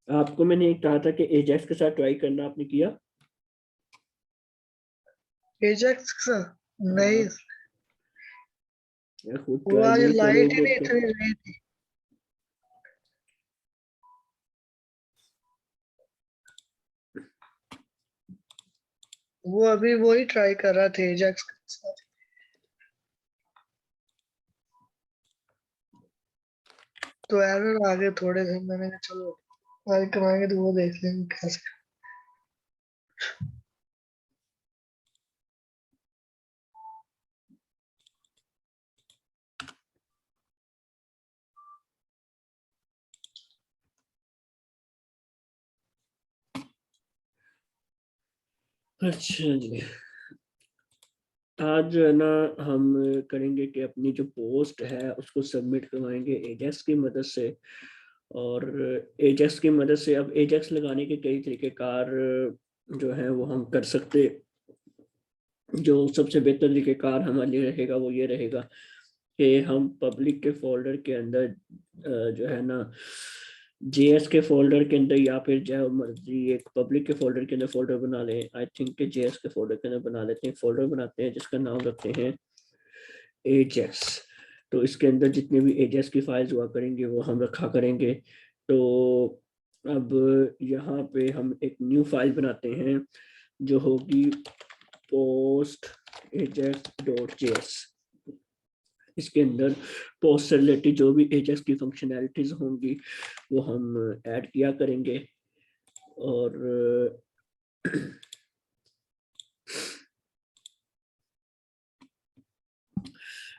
आपको मैंने एक कहा था कि एजेक्स के साथ ट्राई करना, आपने किया? एजेक्स नहीं, हाँ, यार खुद वो ट्राई आज नहीं लाइट ही करोगे नहीं तो। इतनी रही थी। वो अभी वही ट्राई कर रहा था एजेक्स के साथ। तो एरर आ गए थोड़े से, मैंने कहा चलो ट्राई कराएंगे तो वो देख लेंगे कैसे। अच्छा जी, आज जो है ना हम करेंगे कि अपनी जो पोस्ट है उसको सबमिट करवाएंगे एजेक्स की मदद से। और एजेक्स की मदद से, अब एजेक्स लगाने के कई तरीकेकार जो है वो हम कर सकते। जो सबसे बेहतर तरीकेकार हमारे लिए रहेगा वो ये रहेगा कि हम पब्लिक के फोल्डर के अंदर जो है ना जेएस के फोल्डर के अंदर, या फिर जो मर्जी एक पब्लिक के फोल्डर के अंदर फोल्डर बना लें। आई थिंक कि जेएस के फोल्डर के अंदर बना लेते हैं, फोल्डर बनाते हैं जिसका नाम रखते हैं एजेक्स। तो इसके अंदर जितने भी एजेक्स की फाइल्स हुआ करेंगे वो हम रखा करेंगे। तो अब यहाँ पे हम एक न्यू फाइल बनाते हैं जो होगी पोस्ट ajax.js। इसके अंदर पोस्ट से रिलेटेड जो भी एजेक्स की फंक्शनैलिटीज होंगी वो हम ऐड किया करेंगे। और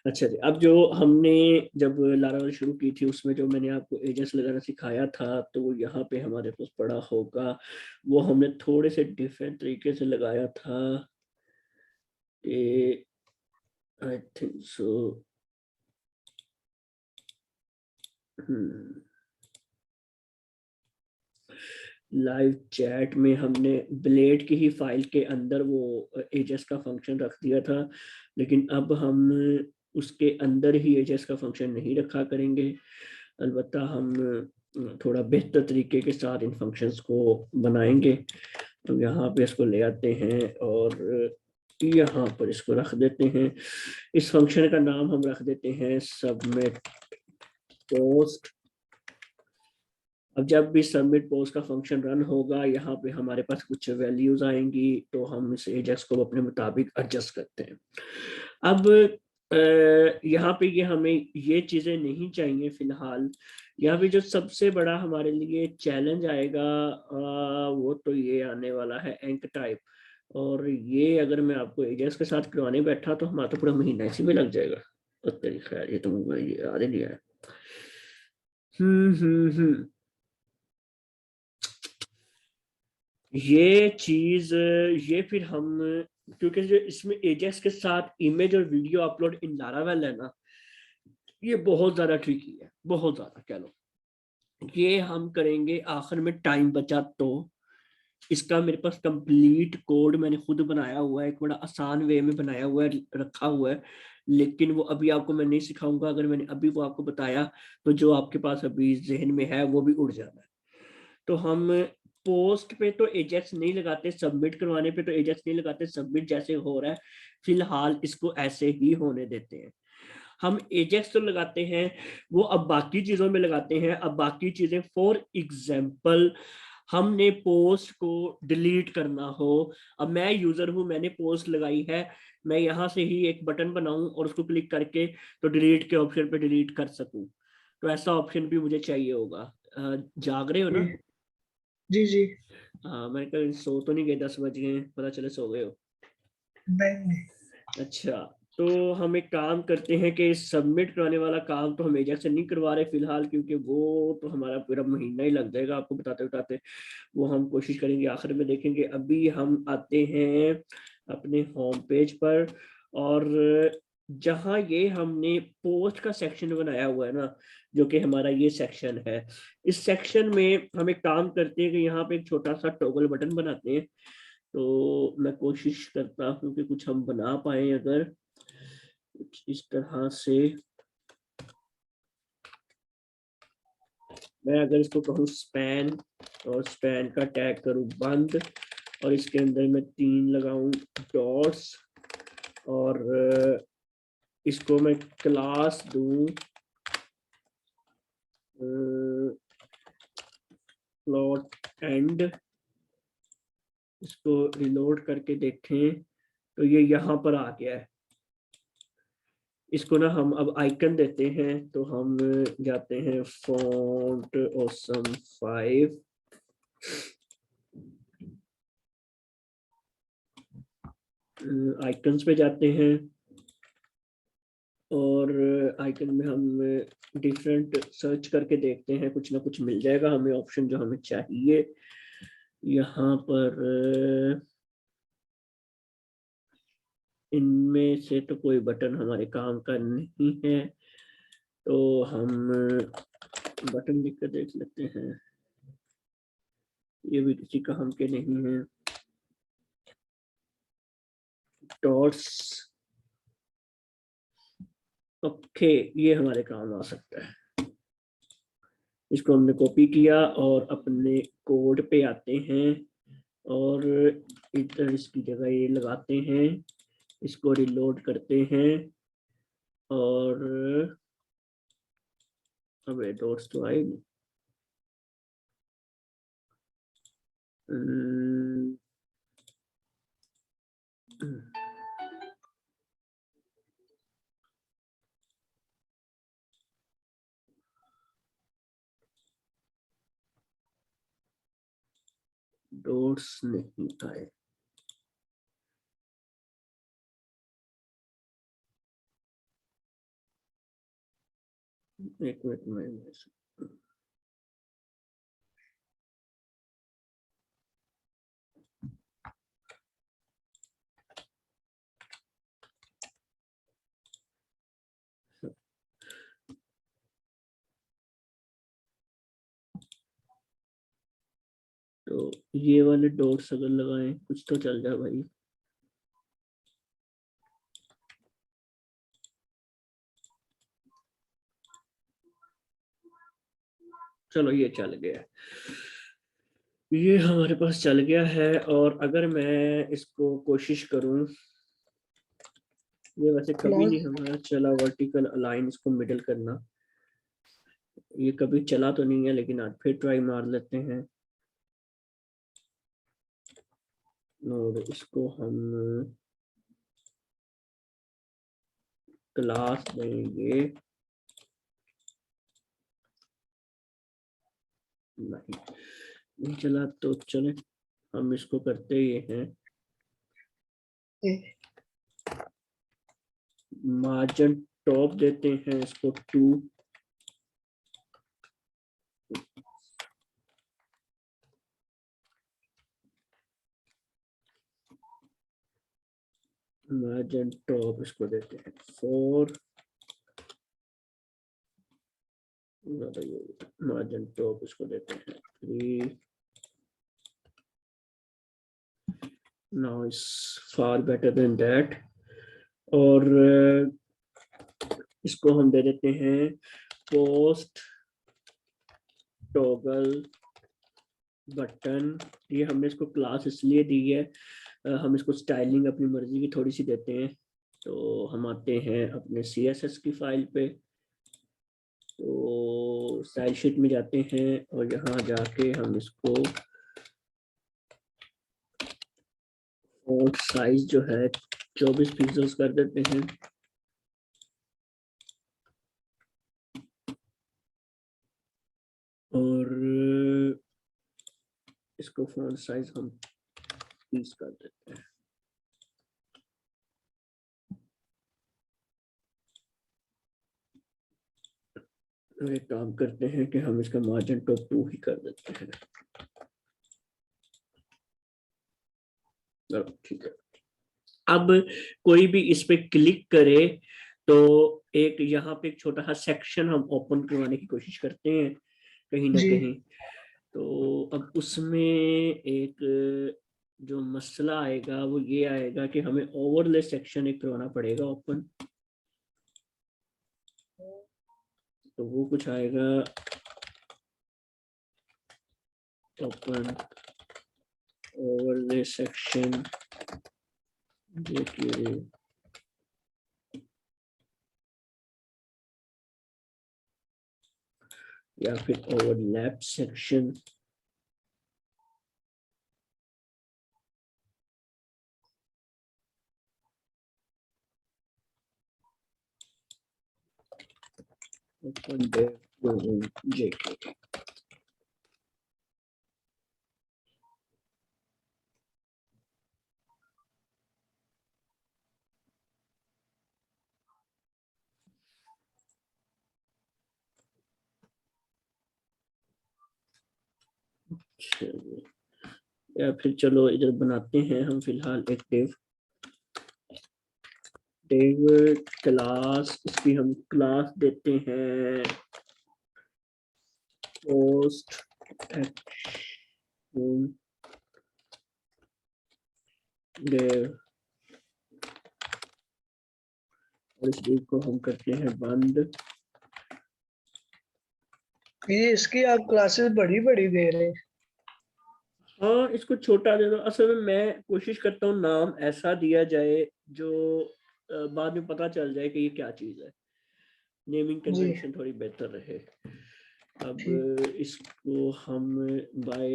अच्छा जी, अब जो हमने जब लारावेल शुरू की थी उसमें जो मैंने आपको एजेस लगाना सिखाया था तो यहाँ पे हमारे पास पड़ा होगा, वो हमने थोड़े से डिफरेंट तरीके से लगाया था। I think so. Live chat में हमने ब्लेड की ही फाइल के अंदर वो एजेस का फंक्शन रख दिया था, लेकिन अब हम उसके अंदर ही एजेस का फंक्शन नहीं रखा करेंगे। अलबत्ता हम थोड़ा बेहतर तरीके के साथ इन फंक्शंस को बनाएंगे। तो यहाँ पे इसको ले आते हैं और यहाँ पर इसको रख देते हैं। इस फंक्शन का नाम हम रख देते हैं सबमिट पोस्ट। अब जब भी सबमिट पोस्ट का फंक्शन रन होगा यहाँ पे हमारे पास कुछ वैल्यूज आएंगी, तो हम इस एजेक्स को अपने मुताबिक एडजस्ट करते हैं। अब यहाँ पे ये हमें ये चीजें नहीं चाहिए फिलहाल। यहाँ पे जो सबसे बड़ा हमारे लिए चैलेंज आएगा वो तो ये आने वाला है एंक टाइप। और ये अगर मैं आपको एजेक्स के साथ करवाने बैठा तो हमारा तो पूरा महीना इसी में लग जाएगा। तो तेरी खैर, ये तो मुझे याद ही नहीं है। हम्म। ये चीज, ये फिर हम, क्योंकि जो इसमें एजेक्स के साथ इमेज और वीडियो अपलोड इन लारावेल है ना, ये बहुत ज्यादा ट्रिकी है, बहुत ज्यादा कह लो। ये हम करेंगे आखिर में टाइम बचा तो। इसका मेरे पास कंप्लीट कोड मैंने खुद बनाया हुआ है, एक बड़ा आसान वे में बनाया हुआ है, रखा हुआ है। लेकिन वो अभी आपको मैं नहीं सिखाऊंगा। अगर मैंने अभी वो आपको बताया तो जो आपके पास अभी जहन में है वो भी उड़ जाना है। तो हम पोस्ट पे तो एजेक्स नहीं लगाते, सबमिट करवाने पे तो एजेक्स नहीं लगाते। सबमिट जैसे हो रहा है फिलहाल इसको ऐसे ही होने देते हैं। हम एजेक्स तो लगाते हैं, वो अब बाकी चीजों में लगाते हैं। अब बाकी चीजें फॉर एग्जाम्पल, हमने पोस्ट को डिलीट करना हो। अब मैं यूजर हूं, मैंने पोस्ट लगाई है, मैं यहाँ से ही एक बटन बनाऊं और उसको क्लिक करके तो डिलीट के ऑप्शन पे डिलीट कर सकूं। तो ऐसा ऑप्शन भी मुझे चाहिए होगा। जाग रहे हो जी ना? जी जी। हाँ, मैंने कहा सो तो नहीं गए, 10 बज गए हैं, पता चले सो गए हो। नहीं नहीं। अच्छा, तो हम एक काम करते हैं कि सबमिट कराने वाला काम तो हम एजेंट से नहीं करवा रहे फिलहाल, क्योंकि वो तो हमारा पूरा महीना ही लग जाएगा आपको बताते बताते। वो हम कोशिश करेंगे आखिर में देखेंगे। अभी हम आते हैं अपने होम पेज पर, और जहाँ ये हमने पोस्ट का सेक्शन बनाया हुआ है ना, जो कि हमारा ये सेक्शन है, इस सेक्शन में हम एक काम करते हैं कि यहाँ पे एक छोटा सा टॉगल बटन बनाते हैं। तो मैं कोशिश करता हूँ कि कुछ हम बना पाए, अगर कुछ इस तरह से। मैं अगर इसको कहूँ स्पैन और स्पैन का टैग करूँ बंद और इसके अंदर मैं 3 लगाऊं डॉट्स और इसको मैं क्लास दूं प्लॉट एंड, इसको रिलोड करके देखें तो ये यहाँ पर आ गया है। इसको ना हम अब आइकन देते हैं, तो हम जाते हैं फॉन्ट ऑसम 5, आइकन्स पे जाते हैं और आइकन में हम डिफरेंट सर्च करके देखते हैं, कुछ ना कुछ मिल जाएगा हमें ऑप्शन जो हमें चाहिए। यहाँ पर इनमें से तो कोई बटन हमारे काम का नहीं है, तो हम बटन लिख कर देख लेते हैं, ये भी किसी काम के नहीं है। डॉट्स, ओके, ये हमारे काम आ सकता है। इसको हमने कॉपी किया और अपने कोड पे आते हैं और इधर इसकी जगह ये लगाते हैं, इसको रिलोड करते हैं और अब डॉट्स तो आए नहीं। डॉट्स नहीं आए, एक मिनट में। तो ये वाले डॉट्स अगर लगाएं कुछ तो चल जाए भाई। चलो ये चल गया, ये हमारे पास चल गया है। और अगर मैं इसको कोशिश करूं, ये वैसे कभी नहीं क्लास हमारा चला वर्टिकल अलाइन इसको मिडिल करना, ये कभी चला तो नहीं है, लेकिन आज फिर ट्राई मार लेते हैं। और इसको हम क्लास देंगे, नहीं चला तो चले, हम इसको करते ही हैं मार्जिन टॉप देते हैं इसको 2, मार्जिन टॉप इसको देते हैं 4, मार्जिन टॉप इसको देते हैं 3। Now is far better than that. और इसको हम दे देते हैं पोस्ट टॉगल बटन। ये हमने इसको क्लास इसलिए दी है, हम इसको स्टाइलिंग अपनी मर्जी की थोड़ी सी देते हैं। तो हम आते हैं अपने CSS की फाइल पे, तो स्टाइल शीट में जाते हैं और यहाँ जाके हम इसको फॉन्ट साइज जो है 24 पिक्सेल्स कर देते हैं। और इसको फॉन्ट साइज हम 30 कर देते हैं। एक काम करते हैं कि हम इसका मार्जिन टॉप 2 ही कर देते हैं। ठीक है, अब कोई भी इस पे क्लिक करे तो एक यहाँ पे एक छोटा सा सेक्शन हम ओपन करवाने की कोशिश करते हैं कहीं ना जी कहीं। तो अब उसमें एक जो मसला आएगा वो ये आएगा कि हमें ओवरले सेक्शन एक करवाना पड़ेगा ओपन। तो वो कुछ आएगा, open overlay section jQuery या फिर overlap section open dev jQuery। या फिर चलो इधर बनाते हैं हम फिलहाल एक डिव क्लास, इसकी हम क्लास देते हैं पोस्ट डिव और इस डिव को हम करते हैं बंद। ये इसकी आप क्लासेस बड़ी बड़ी दे रहे हैं। हाँ, इसको छोटा दे दो। असल में मैं कोशिश करता हूँ नाम ऐसा दिया जाए जो बाद में पता चल जाए कि ये क्या चीज है, नेमिंग कन्वेंशन थोड़ी बेहतर रहे। अब इसको हम बाय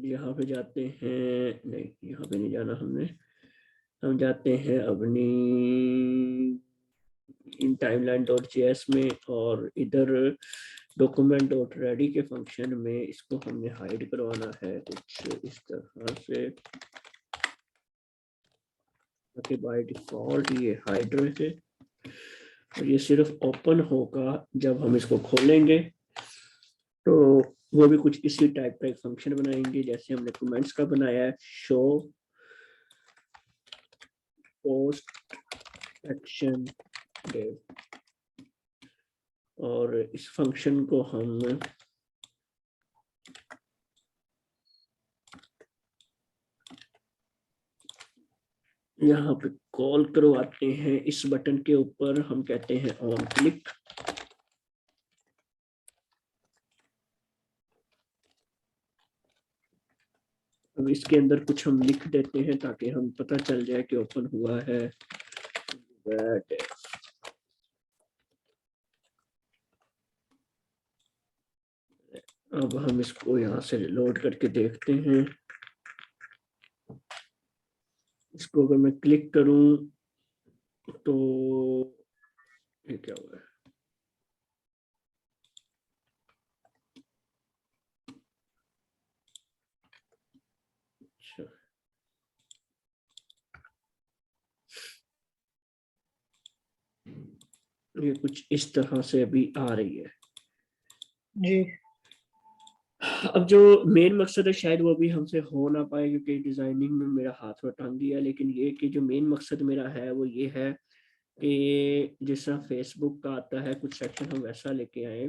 यहाँ पे जाते हैं, नहीं यहाँ पे नहीं जाना हमने, हम जाते हैं अपनी इन timeline.js में और इधर document.ready के फंक्शन में इसको हमने हाइड करवाना है कुछ इस तरह से ताकि बाय डिफॉल्ट ये हाइड रहे और ये सिर्फ ओपन होगा जब हम इसको खोलेंगे। तो वो भी कुछ इसी टाइप का एक फंक्शन बनाएंगे जैसे हमने कमेंट्स का बनाया है, शो पोस्ट एक्शन डिव, और इस फंक्शन को हम यहाँ पे कॉल करवाते हैं। इस बटन के ऊपर हम कहते हैं ऑन क्लिक। अब इसके अंदर कुछ हम लिख देते हैं ताकि हम पता चल जाए कि ओपन हुआ है। अब हम इसको यहाँ से लोड करके देखते हैं। इसको अगर मैं क्लिक करूं तो ये क्या हुआ है? अच्छा, ये कुछ इस तरह से अभी आ रही है जी। अब जो मेन मकसद है शायद वो भी हमसे हो ना पाए क्योंकि डिजाइनिंग में मेरा हाथ टांग दिया, लेकिन ये कि जो मेन मकसद मेरा है वो ये है कि जिस तरह फेसबुक का आता है कुछ सेक्शन हम वैसा लेके आए।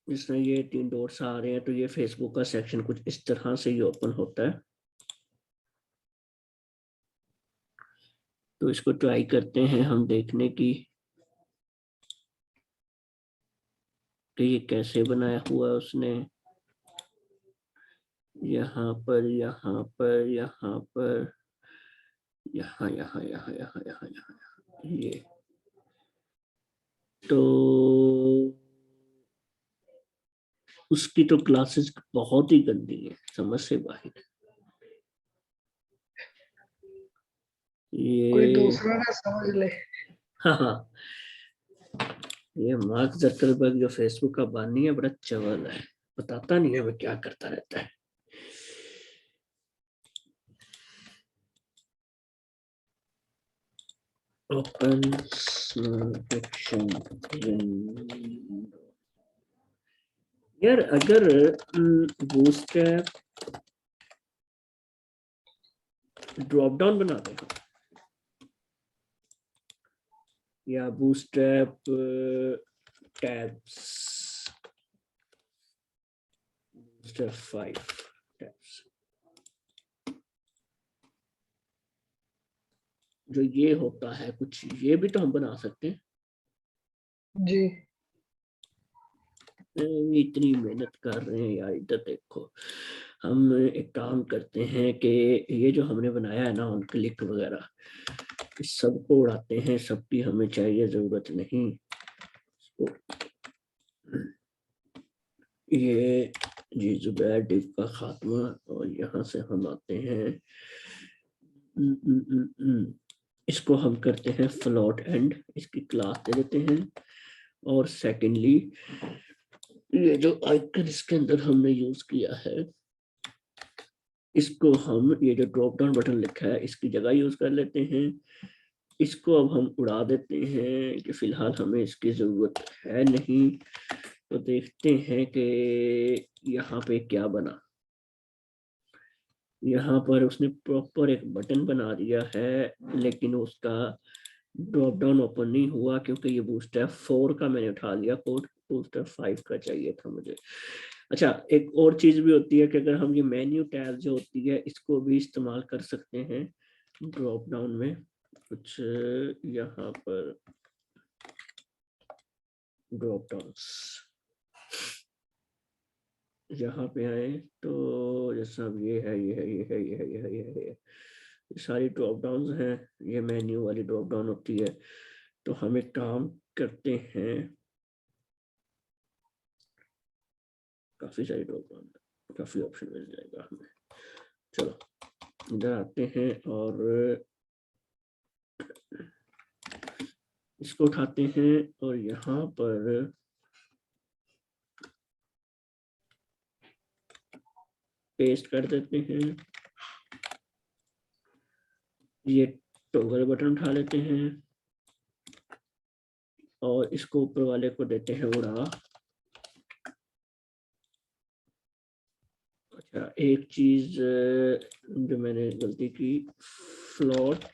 जिस तरह ये 3 डॉट्स आ रहे हैं तो ये फेसबुक का सेक्शन कुछ इस तरह से ही ओपन होता है। तो इसको ट्राई करते हैं हम देखने की कि ये कैसे बनाया हुआ है उसने। यहाँ पर, यहाँ पर, यहाँ पर, यहाँ यहाँ यहाँ यहाँ यहाँ यहाँ ये तो उसकी तो क्लासेस बहुत ही गंदी है, समझ से बाहर। कोई ये दूसरा ना समझ ले। हाँ हाँ, ये मार्क जकरबर्ग जो फेसबुक का बानी है बड़ा चवल है, बताता नहीं है वो क्या करता रहता है। ओपन सेक्शन यार, अगर बूटस्ट्रैप ड्रॉप डाउन बना दे या बूटस्ट्रैप टैब्स, बूटस्ट्रैप 5 टैब्स, जो ये होता है कुछ ये भी तो हम बना सकते हैं। जी। इतनी मेहनत कर रहे हैं यार, इधर देखो। हम एक काम करते हैं कि ये जो हमने बनाया है ना, ऑन क्लिक वगैरह, इस सबको उड़ाते हैं, सबकी हमें चाहिए जरूरत नहीं। ये जी जुबैर डिव का खात्मा, और यहाँ से हम आते हैं, इसको हम करते हैं फ्लोट एंड, इसकी क्लास दे देते हैं। और सेकेंडली ये जो आइकन इसके अंदर हमने यूज किया है, इसको हम, ये जो ड्रॉप डाउन बटन लिखा है, इसकी जगह यूज कर लेते हैं। इसको अब हम उड़ा देते हैं कि फिलहाल हमें इसकी जरूरत है नहीं। तो देखते हैं कि यहाँ पे क्या बना। यहाँ पर उसने प्रॉपर एक बटन बना दिया है, लेकिन उसका ड्रॉप डाउन ओपन नहीं हुआ, क्योंकि ये बूस्टर 4 का मैंने उठा लिया कोड, बूस्टर 5 का चाहिए था मुझे। अच्छा, एक और चीज भी होती है कि अगर हम ये मेन्यू टैब जो होती है, इसको भी इस्तेमाल कर सकते हैं ड्रॉप डाउन में। कुछ यहाँ पर ड्रॉप डाउन्स, यहाँ पे आए तो जैसा अब ये है, ये है, ये है, ये है, ये है, ये है, ये सारी ड्रॉप डाउन हैं। ये मेन्यू वाली ड्रॉप डाउन होती है। तो हम एक काम करते हैं, काफी सारी ड्रॉप डाउन, काफी ऑप्शन मिल जाएगा हमें। चलो इधर आते हैं और इसको उठाते हैं और यहाँ पर पेस्ट कर देते हैं। ये टॉगल बटन उठा लेते हैं और इसको ऊपर वाले को देते हैं उड़ा। अच्छा, एक चीज जो मैंने गलती की, फ्लोट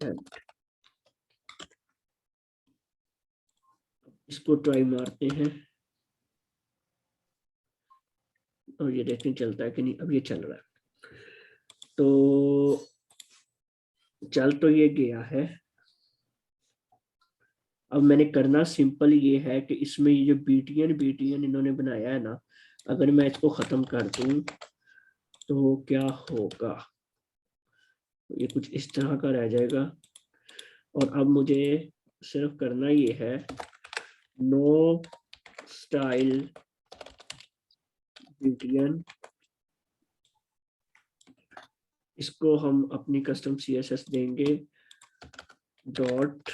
एंड, इसको ट्राई मारते हैं और ये देखते हैं चलता है कि नहीं। अब ये चल रहा है, तो चल तो ये गया है। अब मैंने करना सिंपल ये है कि इसमें ये जो बीटीएन इन्होंने बनाया है ना, अगर मैं इसको खत्म कर दूं तो क्या होगा, ये कुछ इस तरह का रह जाएगा। और अब मुझे सिर्फ करना ये है, नो स्टाइल बीटीएन, इसको हम अपनी कस्टम सीएसएस देंगे, डॉट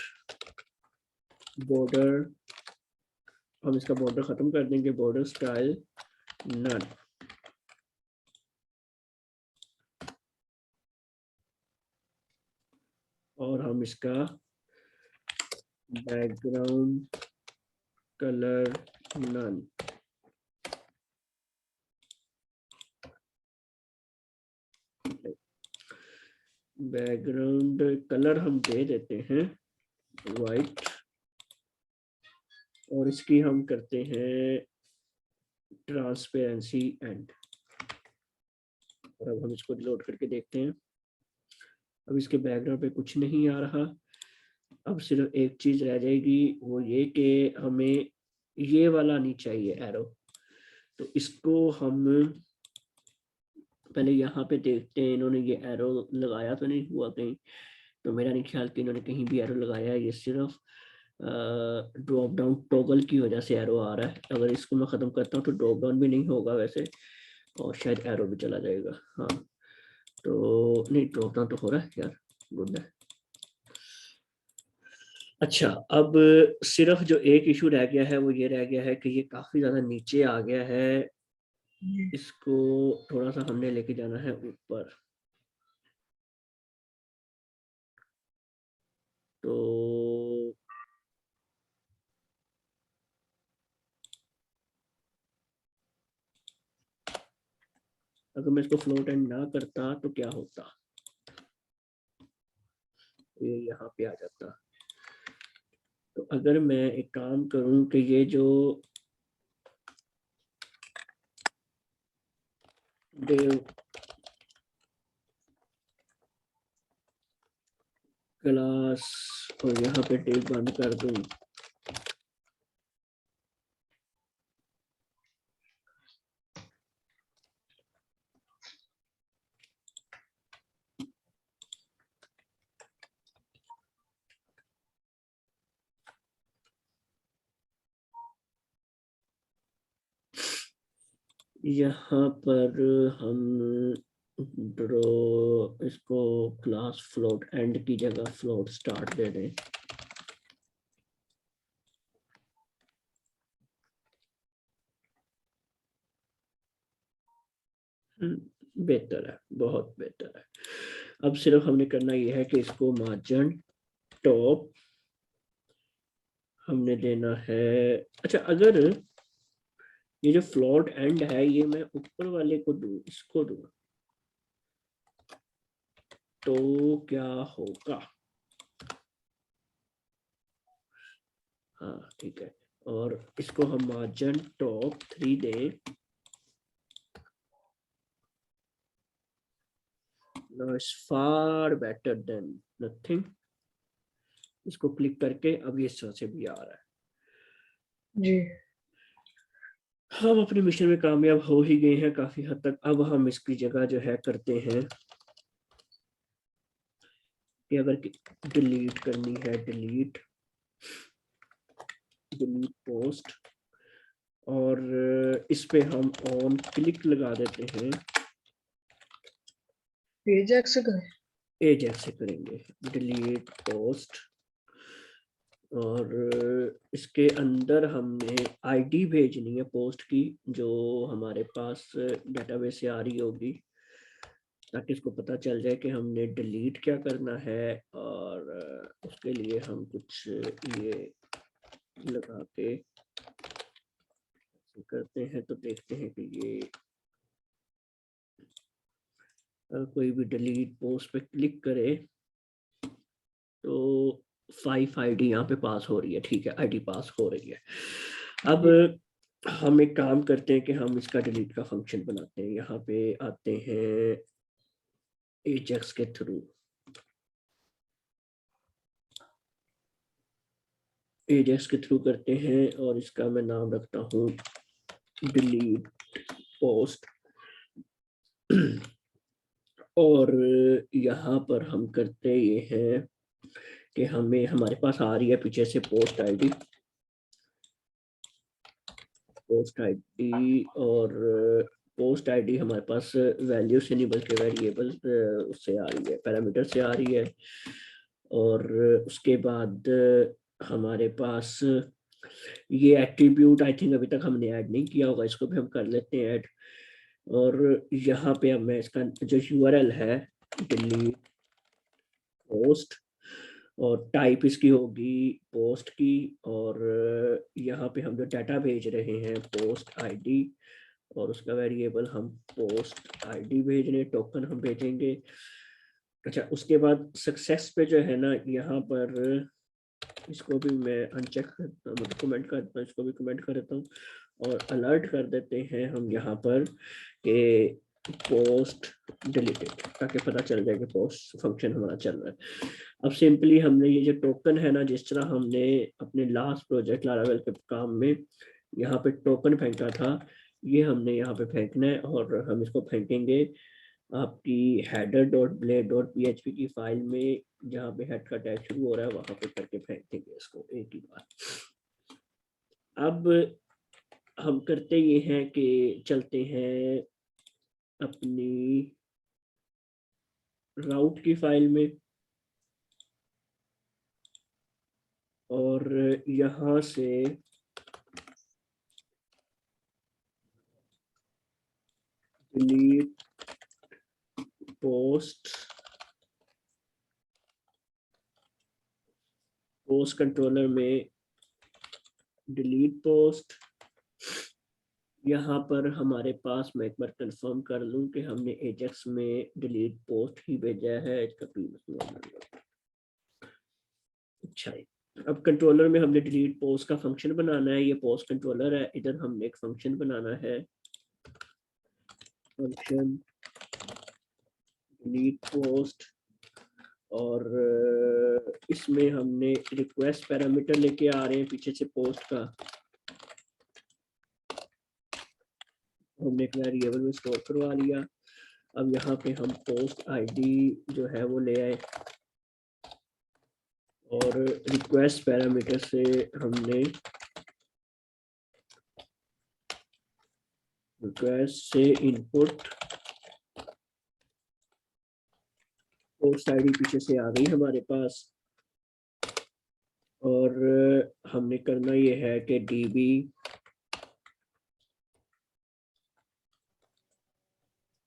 बॉर्डर, हम इसका बॉर्डर खत्म कर देंगे, बॉर्डर स्टाइल नन। और हम इसका background colour none, background colour हम दे देते हैं वाइट, और इसकी हम करते हैं ट्रांसपेरेंसी एंड। और अब हम इसको रिलोड करके देखते हैं। अब इसके बैकग्राउंड पे कुछ नहीं आ रहा। अब सिर्फ एक चीज रह जाएगी, वो ये कि हमें ये वाला नहीं चाहिए एरो। तो इसको हम पहले यहाँ पे देखते हैं, इन्होंने ये एरो लगाया तो नहीं हुआ कहीं। तो मेरा नहीं ख्याल कि इन्होंने कहीं भी एरो लगाया है, ये सिर्फ ड्रॉप डाउन टॉगल की वजह से एरो आ रहा है। अगर इसको मैं खत्म करता हूँ तो ड्रॉप डाउन भी नहीं होगा वैसे, और शायद एरो भी चला जाएगा। हाँ, तो नहीं, ड्रॉप डाउन तो हो रहा है यार, गुड है। अच्छा, अब सिर्फ जो एक इशू रह गया है वो ये रह गया है कि ये काफी ज्यादा नीचे आ गया है, इसको थोड़ा सा हमने लेके जाना है ऊपर। तो अगर मैं इसको फ्लोट एंड ना करता तो क्या होता, ये यहाँ पे आ जाता। तो अगर मैं एक काम करूं कि ये जो डेव क्लास और यहाँ पे डेव बंद कर दूं, यहाँ पर हम ड्रॉ इसको क्लास फ्लोट एंड की जगह फ्लोट स्टार्ट दे दें। बेहतर है, बहुत बेहतर है। अब सिर्फ हमने करना यह है कि इसको मार्जिन टॉप हमने देना है। अच्छा, अगर ये जो फ्लोट एंड है ये मैं ऊपर वाले को दूं, इसको दूं, तो क्या होगा? हाँ ठीक है, और इसको हम मार्जिन टॉप 3 दें। Now it's far better than nothing। इसको क्लिक करके अब ये इस तरह से भी आ रहा है जी। हम अपने मिशन में कामयाब हो ही गए हैं काफी हद तक। अब हम इसकी जगह जो है करते हैं कि अगर डिलीट करनी है, डिलीट पोस्ट, और इस पे हम ऑन क्लिक लगा देते हैं। एजेक्स से करें, एजेक्स से करेंगे, डिलीट पोस्ट, और इसके अंदर हमने आईडी भेजनी है पोस्ट की, जो हमारे पास डेटाबेस से आ रही होगी, ताकि इसको पता चल जाए कि हमने डिलीट क्या करना है। और उसके लिए हम कुछ ये लगा के करते हैं, तो देखते हैं कि ये कोई भी डिलीट पोस्ट पे क्लिक करे तो 5 आईडी यहाँ पे पास हो रही है। ठीक है, आईडी पास हो रही है। अब हम एक काम करते हैं कि हम इसका डिलीट का फंक्शन बनाते हैं। यहाँ पे आते हैं एजेक्स के थ्रू, एजेक्स के थ्रू करते हैं, और इसका मैं नाम रखता हूँ डिलीट पोस्ट। और यहाँ पर हम करते ये हैं कि हमें हमारे पास आ रही है पीछे से पोस्ट आईडी, और पोस्ट आईडी हमारे पास वैल्यू से नहीं बल्कि वेरिएबल उससे आ रही है, पैरामीटर से आ रही है। और उसके बाद हमारे पास ये एट्रीब्यूट आई थिंक अभी तक हमने ऐड नहीं किया होगा, इसको भी हम कर लेते हैं ऐड। और यहाँ पे अब मैं इसका जो यूआरएल है डिलीट पोस्ट, और टाइप इसकी होगी पोस्ट की, और यहाँ पे हम जो डाटा भेज रहे हैं पोस्ट आईडी, और उसका वेरिएबल हम पोस्ट आईडी भेज रहे हैं, टोकन हम भेजेंगे। अच्छा, उसके बाद सक्सेस पे जो है ना, यहाँ पर इसको भी मैं अनचेक करता हूँ, कमेंट करता हूँ, इसको भी कमेंट कर देता हूँ, और अलर्ट कर देते हैं हम यहाँ पर कि पोस्ट डिलीटेड, ताकि पता चल जाए कि पोस्ट फंक्शन हमारा चल रहा है। अब सिंपली हमने ये जो टोकन है ना, जिस तरह हमने अपने लास्ट प्रोजेक्ट लारावेल के काम में यहाँ पे टोकन फेंका था, ये हमने यहाँ पे फेंकना है, और हम इसको फेंकेंगे आपकी header.blade.php की फाइल में, जहाँ पे हेड का टैग शुरू हो रहा है वहां पे करके फेंक देंगे इसको एक ही बार। अब हम करते ये हैं कि चलते हैं अपनी राउट की फाइल में, और यहाँ से डिलीट पोस्ट कंट्रोलर में डिलीट पोस्ट। यहाँ पर हमारे पास, मैं एक बार कंफर्म कर लूँ कि हमने एजेक्स में डिलीट पोस्ट ही भेजा है। अच्छा, अब कंट्रोलर में हमने डिलीट पोस्ट का फंक्शन बनाना है। ये पोस्ट कंट्रोलर है, इधर हमने एक फंक्शन बनाना है, फंक्शन डिलीट पोस्ट, और इसमें हमने रिक्वेस्ट पैरामीटर लेके आ रहे हैं पीछे से पोस्ट का, हमने एक वेरिएबल में स्टोर करवा लिया। अब यहाँ पे हम पोस्ट आईडी जो है वो ले आए, और रिक्वेस्ट पैरामीटर से हमने रिक्वेस्ट से इनपुट पोस्ट आईडी पीछे से आ गई हमारे पास, और हमने करना ये है कि dB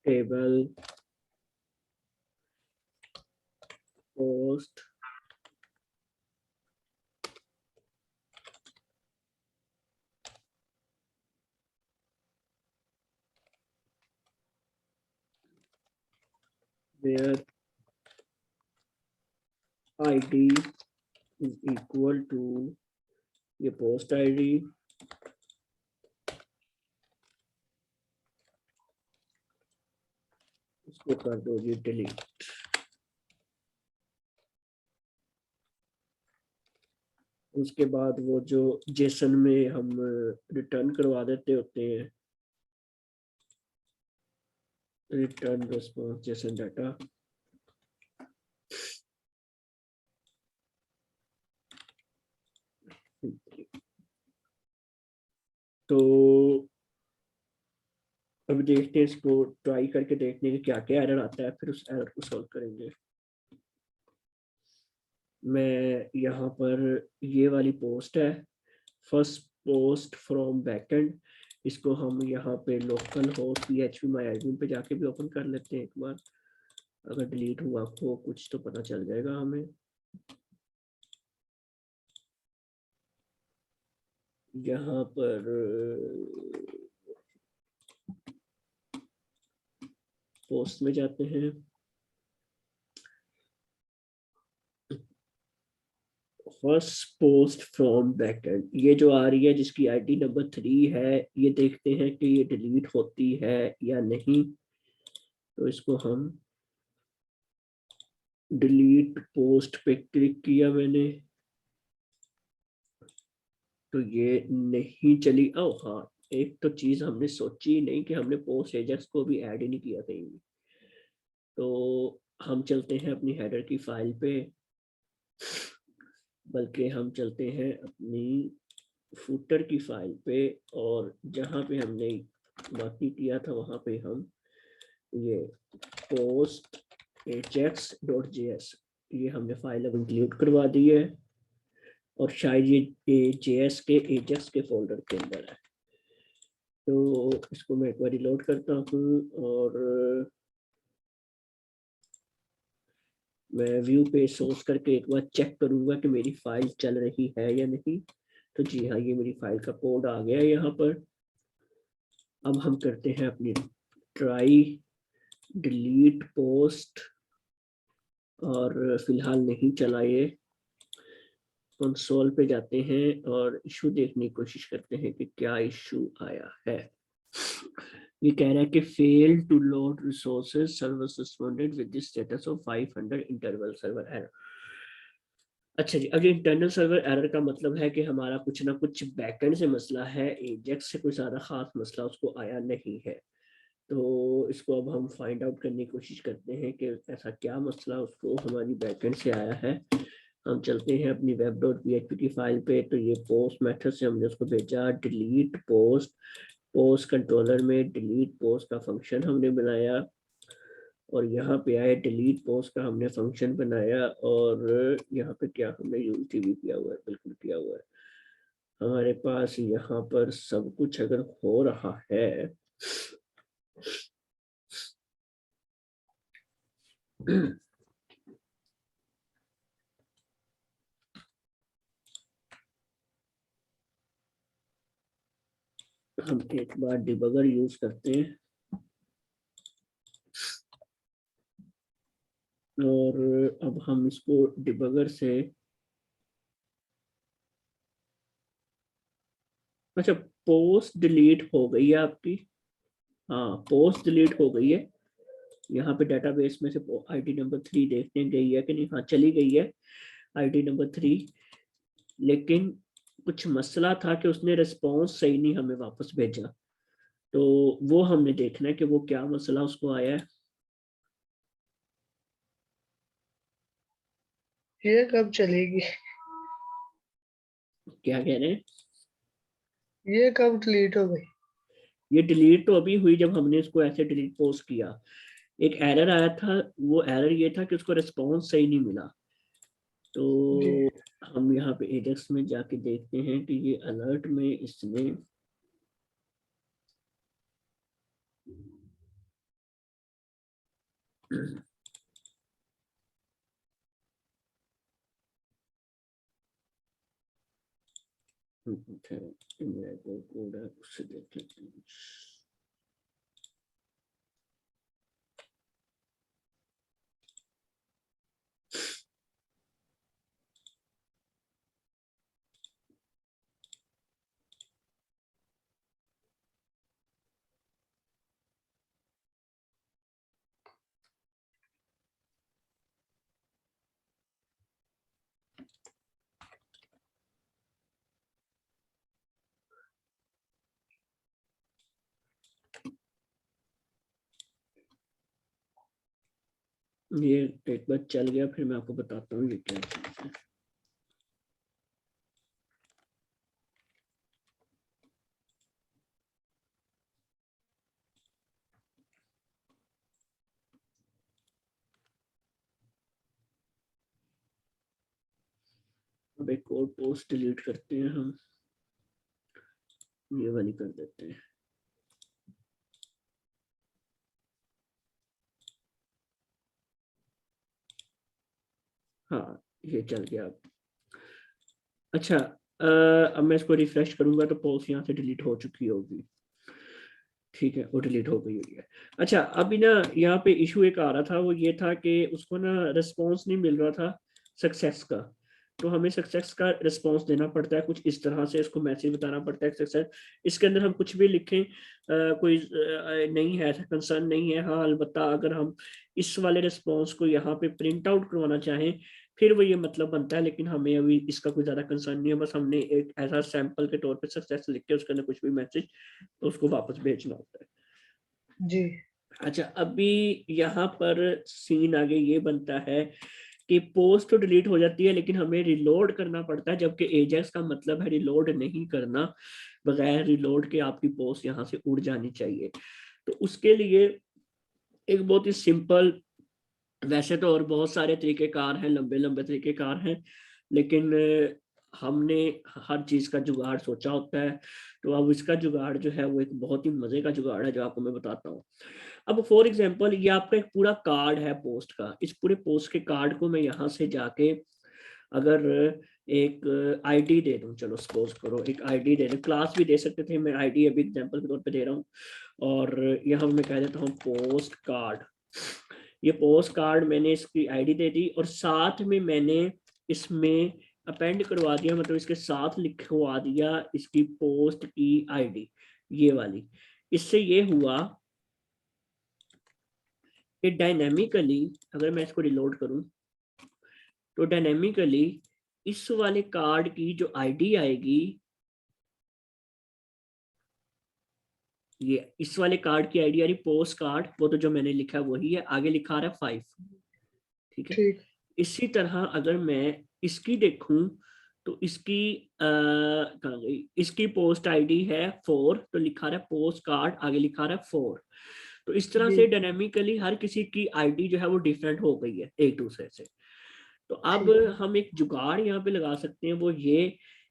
table post where id is equal to ये पोस्ट आईडी, इसको कर दो जी डिलीट। उसके बाद वो जो जेसन में हम रिटर्न करवा देते होते हैं, रिटर्न रिस्पॉन्स जेसन डाटा, तो अब देखते हैं, इसको ट्राई करके देखने के क्या क्या एरर आता है, फिर उस एरर को सॉल्व करेंगे। मैं यहाँ पर ये वाली पोस्ट है, फर्स्ट पोस्ट फ्रॉम बैकएंड, इसको हम यहाँ पे लोकल होस्ट php माई एडमिन पे जाके भी ओपन कर लेते हैं एक बार, अगर डिलीट हुआ हो कुछ तो पता चल जाएगा हमें। यहाँ पर पोस्ट में जाते हैं, फर्स्ट पोस्ट फ्रॉम बैकएंड, ये जो आ रही है जिसकी आईडी नंबर 3 है, ये देखते हैं कि ये डिलीट होती है या नहीं। तो इसको हम डिलीट पोस्ट पे क्लिक किया मैंने, तो ये नहीं चली। ओ हाँ, एक तो चीज हमने सोची नहीं कि हमने पोस्ट एजेक्स को भी ऐड ही नहीं किया कहीं भी। तो हम चलते हैं अपनी हेडर की फाइल पे, बल्कि हम चलते हैं अपनी फुटर की फाइल पे, और जहाँ पे हमने बाकी किया था वहाँ पे हम ये पोस्ट ajax.js, ये हमने फाइल अब इंक्लूड करवा दी है, और शायद ये JS के ajax के फोल्डर के अंदर है। तो इसको मैं एक बार रिलोड करता हूँ, और मैं व्यू पे सोर्स करके एक बार चेक करूंगा कि मेरी फाइल चल रही है या नहीं। तो जी हाँ, ये मेरी फाइल का कोड आ गया है यहाँ पर। अब हम करते हैं अपनी ट्राई डिलीट पोस्ट, और फिलहाल नहीं चला ये। कंसोल पे जाते हैं और इशू देखने की कोशिश करते हैं कि क्या इशू आया है। ये कह रहा है कि fail to load resources, server suspended with the status of 500 internal server error. अच्छा जी, अब ये इंटरनल सर्वर एरर का मतलब है कि हमारा कुछ ना कुछ बैकएंड से मसला है, एजेक्स से कोई ज्यादा खास मसला उसको आया नहीं है। तो इसको अब हम फाइंड आउट करने की कोशिश करते हैं कि ऐसा क्या मसला उसको हमारी बैकएंड से आया है। हम चलते हैं अपनी web.php की फाइल पे, तो ये पोस्ट मेथड से हमने उसको भेजा डिलीट पोस्ट, पोस्ट कंट्रोलर में डिलीट पोस्ट का फंक्शन हमने बनाया, और यहाँ पे आए डिलीट पोस्ट का हमने फंक्शन बनाया, और यहाँ पे क्या हमने यूज भी किया हुआ है, बिल्कुल किया हुआ है। हमारे पास यहाँ पर सब कुछ अगर हो रहा है हम एक बार डिबगर यूज करते हैं, और अब हम इसको डिबगर से, अच्छा पोस्ट डिलीट हो गई है आपकी, हाँ पोस्ट डिलीट हो गई है। यहाँ पे डेटाबेस में से आईडी नंबर 3 देखने गई है कि नहीं, हाँ चली गई है आईडी नंबर 3, लेकिन कुछ मसला था कि उसने रिस्पॉन्स सही नहीं हमें वापस भेजा। तो वो हमने देखना है कि वो क्या मसला उसको आया है। ये कब चलेगी? क्या कह रहे हैं? ये कब डिलीट हो गई? ये डिलीट तो अभी हुई जब हमने इसको ऐसे डिलीट पोस्ट किया। एक एरर आया था, वो एरर ये था कि उसको रिस्पॉन्स सही नहीं मिला। जी तो हम यहाँ पे एजेक्स में जाके देखते हैं कि ये अलर्ट में इसने कोड है उससे देख लेते हैं। ये एक बार चल गया, फिर मैं आपको बताता हूँ ये क्या चीज़ है। अब एक और पोस्ट डिलीट करते हैं हम, ये वाली कर देते हैं। हाँ ये चल गया अब। अच्छा, अब मैं इसको रिफ्रेश करूंगा तो पोस्ट यहाँ से डिलीट हो चुकी होगी। ठीक है, वो डिलीट हो गई हुई है। अच्छा, अभी ना यहाँ पे इशू एक आ रहा था, वो ये था कि उसको ना रिस्पॉन्स नहीं मिल रहा था सक्सेस का। तो हमें सक्सेस का रिस्पॉन्स देना पड़ता है कुछ इस तरह से, इसको मैसेज बताना पड़ता है सक्सेस। इसके अंदर हम कुछ भी लिखें, कोई नहीं है, ऐसा कंसर्न नहीं है। हाँ अलबत्ता अगर हम इस वाले रिस्पॉन्स को यहाँ पे प्रिंट आउट करवाना चाहें फिर वो ये मतलब बनता है, लेकिन हमें अभी इसका कोई ज्यादा कंसर्न नहीं है। बस हमने एक ऐसा सैंपल के तौर पे सक्सेस लिख के उसके अंदर कुछ भी मैसेज तो उसको वापस भेजना होता है। जी अच्छा, अभी यहाँ पर सीन आगे ये बनता है कि पोस्ट तो डिलीट हो जाती है लेकिन हमें रिलोड करना पड़ता है, जबकि एजेक्स का मतलब है रिलोड नहीं करना। बगैर रिलोड के आपकी पोस्ट यहाँ से उड़ जानी चाहिए। तो उसके लिए एक बहुत ही सिंपल, वैसे तो और बहुत सारे तरीकेकार हैं, लंबे लंबे तरीकेकार हैं, लेकिन हमने हर चीज का जुगाड़ सोचा होता है। तो अब इसका जुगाड़ जो है वो एक बहुत ही मजे का जुगाड़ है जो आपको मैं बताता हूँ। अब फॉर एग्जांपल ये आपका एक पूरा कार्ड है पोस्ट का, इस पूरे पोस्ट के कार्ड को मैं यहाँ से जाके अगर एक आईडी दे दूं, चलो सपोज करो एक आईडी दे दूं, क्लास भी दे सकते थे, मैं आईडी अभी एग्जांपल के तौर पे दे रहा हूँ। और यहाँ मैं कह देता हूँ पोस्ट कार्ड। ये पोस्ट कार्ड मैंने इसकी आईडी दे दी और साथ में मैंने इसमें अपेंड करवा दिया, मतलब इसके साथ लिखवा दिया इसकी पोस्ट की आईडी, ये वाली। इससे ये हुआ कि डायनेमिकली अगर मैं इसको रिलोड करूं तो डायनेमिकली इस वाले कार्ड की जो आईडी आएगी, ये इस वाले कार्ड की आईडी आ रही पोस्ट कार्ड, वो तो जो मैंने लिखा है वही है, आगे लिखा रहा है 5। ठीक है, ठीक इसी तरह अगर मैं इसकी देखूं तो इसकी कहाँ गई, इसकी पोस्ट आईडी है 4, तो लिखा रहा है पोस्ट कार्ड, आगे लिखा रहा है 4। तो इस तरह जी से डायनेमिकली हर किसी की आईडी जो है वो डिफरेंट हो गई है एक दूसरे से। तो अब ठीक है हम एक जुगाड़ यहाँ पे लगा सकते हैं, वो ये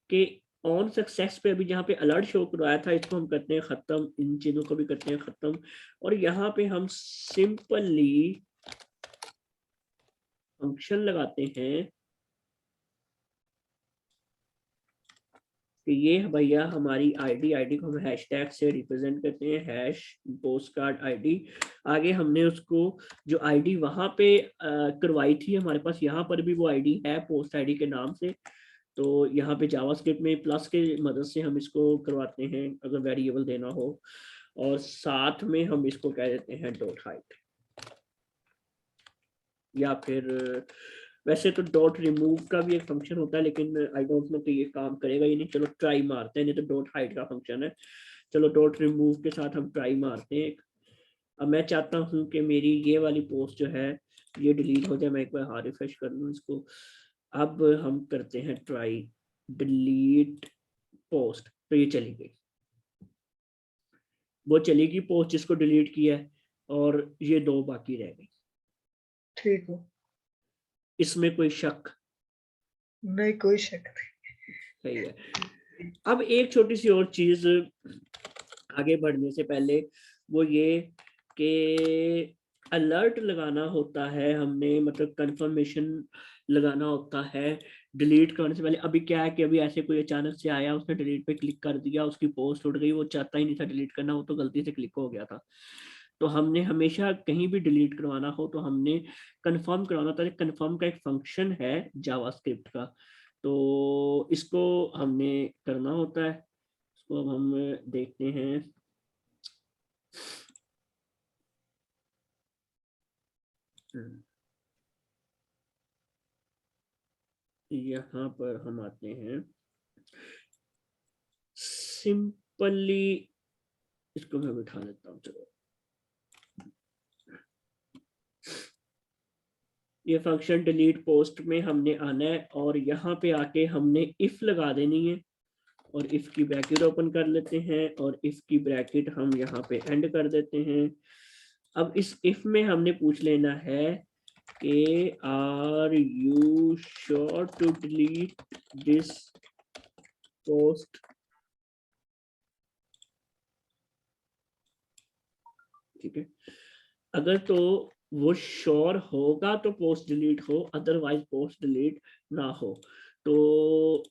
कि ऑन सक्सेस पे अभी जहाँ पे अलर्ट शो करवाया था इसको हम करते हैं खत्म, इन चीजों को भी करते हैं खत्म। और यहाँ पे हम सिंपली फंक्शन लगाते हैं कि ये भैया हमारी आईडी, आईडी को हम हैशटैग से रिप्रेजेंट करते हैं, हैश पोस्ट कार्ड आईडी। आगे हमने उसको जो आईडी वहां पे करवाई थी, हमारे पास यहाँ पर भी वो आईडी है पोस्ट आईडी के नाम से। तो यहाँ पे जावास्क्रिप्ट में प्लस के मदद से हम इसको करवाते हैं अगर वेरिएबल देना हो, और साथ में हम इसको कह देते हैं डॉट हाइट, या फिर वैसे तो डॉट रिमूव का भी एक फंक्शन होता है, लेकिन आई डोंट नो कि ये काम करेगा या नहीं। चलो ट्राई मारते हैं, नहीं तो डॉट हाइट का फंक्शन है। चलो डॉट रिमूव के साथ हम ट्राई मारते हैं। अब मैं चाहता हूँ कि मेरी ये वाली पोस्ट जो है ये डिलीट हो जाए, मैं एक बार हाँ रिफ्रेश कर लूँ इसको। अब हम करते हैं ट्राई डिलीट पोस्ट, तो ये चली गई। वो चलेगी पोस्ट जिसको डिलीट किया है, और ये 2 बाकी रह गई। ठीक है, इसमें कोई शक? नहीं कोई शक सही है। नहीं। अब एक छोटी सी और चीज आगे बढ़ने से पहले, वो ये कि अलर्ट लगाना होता है हमने, मतलब कंफर्मेशन लगाना होता है डिलीट करने से पहले। अभी क्या है कि अभी ऐसे कोई अचानक से आया, उसने डिलीट पे क्लिक कर दिया, उसकी पोस्ट उड़ गई, वो चाहता ही नहीं था डिलीट करना, वो तो गलती से क्लिक हो गया था। तो हमने हमेशा कहीं भी डिलीट करवाना हो तो हमने कंफर्म करवाना होता है। कंफर्म का एक फंक्शन है जावास्क्रिप्ट का, तो इसको हमने करना होता है। इसको अब हम देखते हैं। यहाँ पर हम आते हैं सिंपली, इसको मैं बिठा देता हूँ। चलो, ये फंक्शन डिलीट पोस्ट में हमने आना है और यहाँ पे आके हमने इफ लगा देनी है, और इफ की ब्रैकेट ओपन कर लेते हैं और इफ की ब्रैकेट हम यहाँ पे एंड कर देते हैं। अब इस इफ में हमने पूछ लेना है कि are you sure to delete this post. ठीक है, अगर तो वो श्योर होगा तो पोस्ट डिलीट हो, अदरवाइज पोस्ट डिलीट ना हो। तो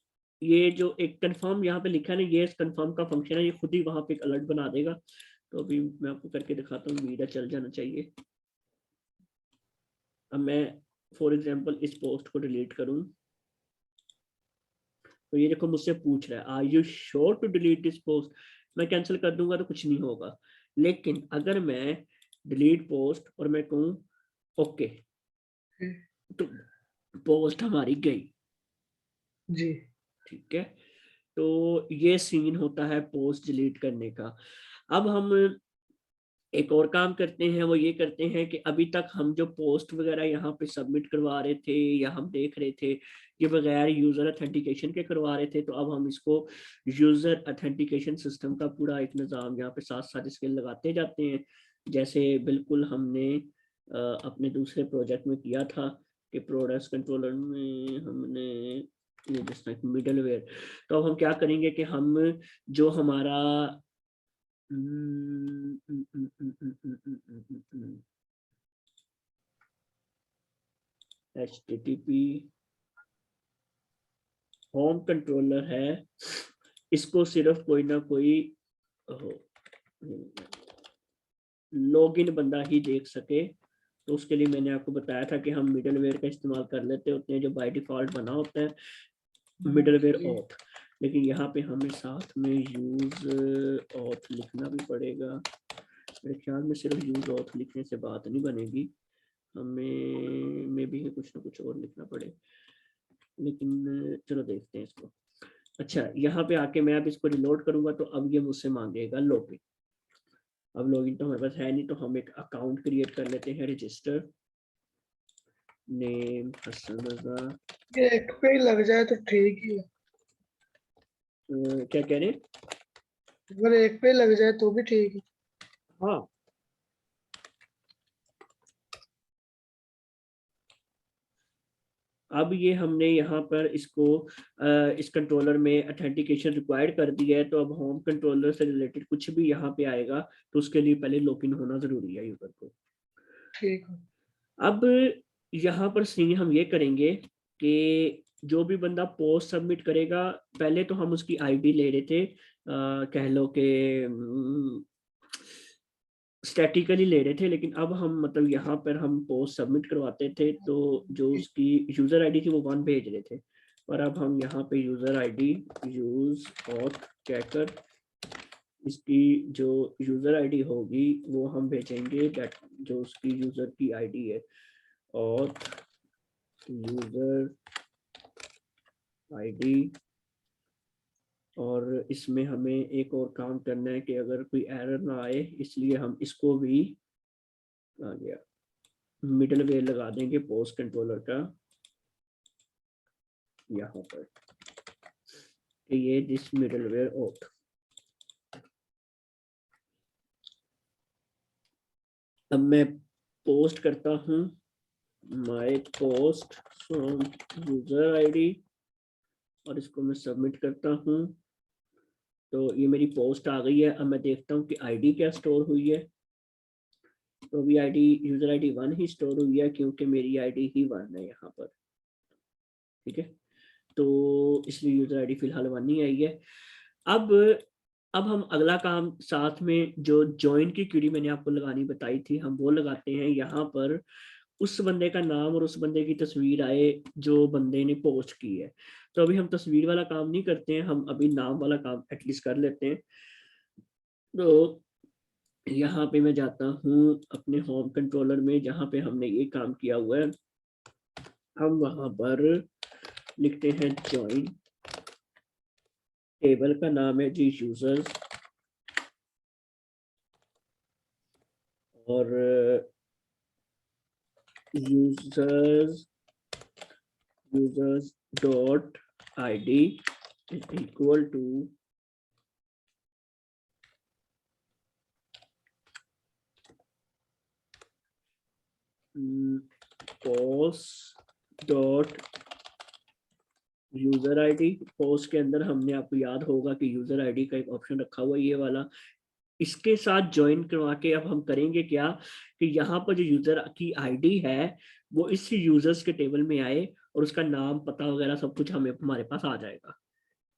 ये जो एक कंफर्म यहाँ पे लिखा है ना, ये कंफर्म का फंक्शन है, ये खुद ही वहां पे एक अलर्ट बना देगा। तो अभी मैं आपको करके दिखाता हूँ, वीडियो चल जाना चाहिए। अब मैं फॉर एग्जांपल इस पोस्ट को डिलीट करूं, तो ये देखो मुझसे पूछ रहा है are you sure to delete this post. मैं कैंसिल कर दूंगा तो कुछ नहीं होगा, लेकिन अगर मैं डिलीट पोस्ट और मैं कहूँ ओके, तो पोस्ट हमारी गई। जी। ठीक है, तो ये सीन होता है पोस्ट डिलीट करने का। अब हम एक और काम करते हैं, वो ये करते हैं कि अभी तक हम जो पोस्ट वगैरह यहाँ पे सबमिट करवा रहे थे या हम देख रहे थे, ये बगैर यूजर अथेंटिकेशन के करवा रहे थे। तो अब हम इसको यूजर अथेंटिकेशन सिस्टम का पूरा एक निज़ाम यहाँ पे साथ साथ इसके लगाते जाते हैं, जैसे बिल्कुल हमने अपने दूसरे प्रोजेक्ट में किया था कि प्रोडक्ट्स कंट्रोलर में हमने ये जिस मिडलवेयर। तो अब हम क्या करेंगे कि हम जो हमारा HTTP होम कंट्रोलर है, इसको सिर्फ कोई ना कोई लॉगिन बंदा ही देख सके। तो उसके लिए मैंने आपको बताया था कि हम मिडलवेयर का इस्तेमाल कर लेते होते हैं, जो बाय डिफॉल्ट बना होता है मिडलवेयर जी। ऑथ। लेकिन यहाँ पे हमें साथ में यूज ऑथ लिखना भी पड़ेगा। मेरे ख्याल में सिर्फ यूज ऑथ लिखने से बात नहीं बनेगी, हमें में भी कुछ ना कुछ और लिखना पड़े, लेकिन चलो देखते हैं इसको। अच्छा, यहाँ पे आके मैं अब इसको रिलोड करूंगा तो अब ये मुझसे मांगेगा लॉगिन। अब लॉगिन तो हमारे पास है नहीं, तो हम एक अकाउंट क्रिएट कर लेते हैं, रजिस्टर नेम हसन रजा। ये एक पे ही लग जाए तो ठीक ही है, क्या कह रहे हैं? अगर एक पे ही लग जाए तो भी ठीक है। हाँ, अब ये हमने यहाँ पर इसको इस कंट्रोलर में अथेंटिकेशन रिक्वायर्ड कर दिया है। तो अब होम कंट्रोलर से रिलेटेड कुछ भी यहाँ पे आएगा तो उसके लिए पहले लॉगिन होना जरूरी है यूजर को। ठीक है। अब यहाँ पर सीन हम ये करेंगे कि जो भी बंदा पोस्ट सबमिट करेगा, पहले तो हम उसकी आईडी ले रहे थे, कह लो कि स्टैटिकली ले रहे थे, लेकिन अब हम मतलब यहाँ पर हम पोस्ट सबमिट करवाते थे तो जो उसकी यूजर आईडी थी वो 1 भेज रहे थे। और अब हम यहाँ पे user ID use auth checker, इसकी जो यूजर आईडी होगी वो हम भेजेंगे, दैट जो उसकी यूजर की आईडी है, और यूजर आईडी। और इसमें हमें एक और काम करना है कि अगर कोई एरर ना आए, इसलिए हम इसको भी आ गया मिडल वेयर लगा देंगे पोस्ट कंट्रोलर का यहाँ पर, कि ये दिस मिडल वेयर ऑथ। अब मैं पोस्ट करता हूँ my post from user ID और इसको मैं सबमिट करता हूँ। तो ये मेरी पोस्ट आ गई है। अब मैं देखता हूँ कि आईडी क्या स्टोर हुई है। तो अभी आईडी यूजर आईडी 1 ही स्टोर हुई है क्योंकि मेरी आईडी ही 1 है यहाँ पर। ठीक है, तो इसलिए यूजर आईडी फिलहाल 1 ही आई है। अब हम अगला काम साथ में जो ज्वाइन की क्वेरी मैंने आपको लगानी बताई थी हम वो लगाते हैं। यहाँ पर उस बंदे का नाम और उस बंदे की तस्वीर आए जो बंदे ने पोस्ट की है। तो अभी हम तस्वीर वाला काम नहीं करते हैं, हम अभी नाम वाला काम एटलीस्ट कर लेते हैं। तो यहाँ पे मैं जाता हूँ अपने होम कंट्रोलर में जहाँ पे हमने ये काम किया हुआ है। हम वहाँ पर लिखते हैं ज्वाइन, टेबल का नाम है जी यूजर्स और users dot id is equal to post dot user ID. Post के अंदर हमने, आपको याद होगा कि यूजर आईडी का एक ऑप्शन रखा हुआ है ये वाला। इसके साथ ज्वाइन करवा के अब हम करेंगे क्या कि यहाँ पर जो यूजर की आईडी है वो इस यूजर्स के टेबल में आए और उसका नाम पता वगैरह सब कुछ हमें हमारे पास आ जाएगा।